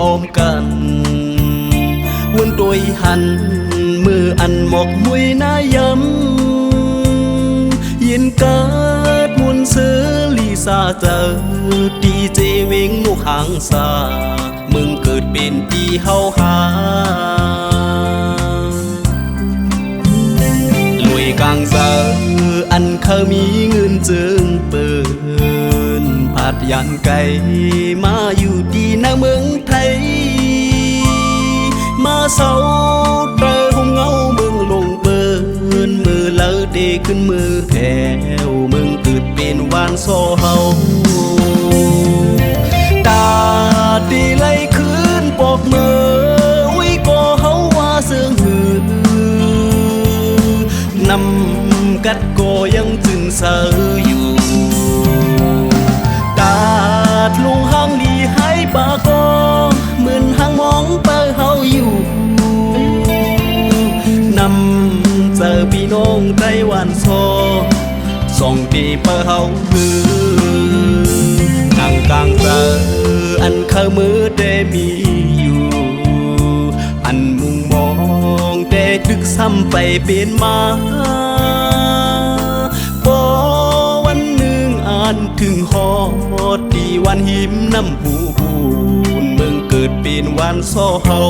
พร้อมกันวันตัวหันมืออันหมกมวยนายำยินเกิดมุนซื้อลีซาเจอดีเจเวงนุกหางสามึงเกิดเป็นปีเฮาหาลุยกลางเสืออันเคยมีเงินจึงเปินผาดยันไก่มาอยู่ดีในเมืองไทยมาเศร้าเตอหงเงาเมืองลงเบินมือเลอเดขึ้นมือแถวมึงเกิดเป็นวานโซเฮาตาดีไล่คืนปอกมือวิก็เฮาว่าเสื่องหือนำกัดก็ยังจึงเสืออยู่ตาดลุงห้างดีให้ปากก็เหมือนห้างมองเปิดเฮาอยู่นำเจอพี่น้องไต้หวันโซส่งตีเปิดเฮาคือนางกลางเจออันเคยมือได้มีอยู่อันมุ่งมองแต่ดึกซ้ำไปเป็นมาบ่วันหนึ่งอ่านถึงฮอดดีวันหิมน้ำหูนมึงเกิดเป็นวันโซเฮา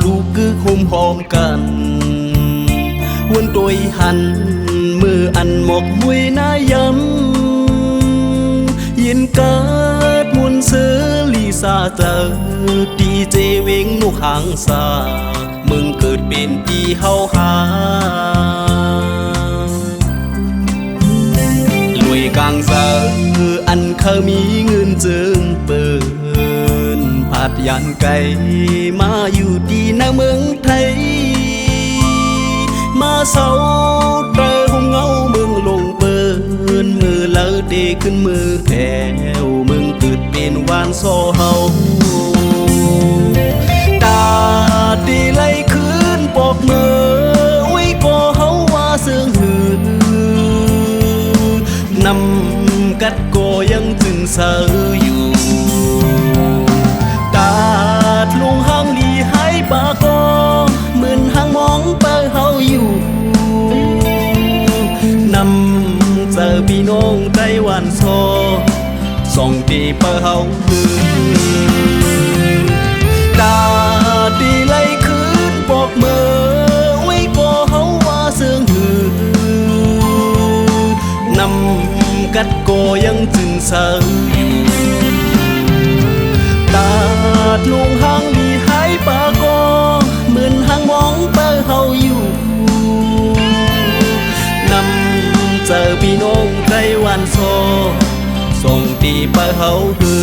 ลูกคือคุมหอมกันวันตัวหันมืออันหมกมวยนายำยินเกิดมุนซื้อลีซาเจอดีเจเวงนุกหางสามึงเกิดเป็นปีเฮาหาลุยกลางเสืออันเคยมีเงินจึงเปินผาดยันไก่มาอยู่ดีในเมืองไทยมาเศร้าเตอหงเงาเมืองลงเปินมือเลอเดขึ้นมือแถวมึงเกิดเป็นวานโซเฮาตาดีไล่คืนปอกมือวิก็เฮาว่าเสื่องหือนำกัดก็ยังจึงเสืออยู่ตาดลุงห้างดีให้ปากก็เหมือนห้างมองเปิดเฮาอยู่นำเจอพี่น้องไต้หวันโซส่งตีเปิดเฮาคือตาดีไล่คืนปอกมือวิก็เฮาว่าเสื่องหือนำกัดก็ยังจึงเสืออยู่ตาดลุงห้างดีให้ปากก็เหมือนห้างมองเปิดเฮาอยู่นำเจอพี่น้องไต้หวันโซส่งตีเปิดเฮาคือ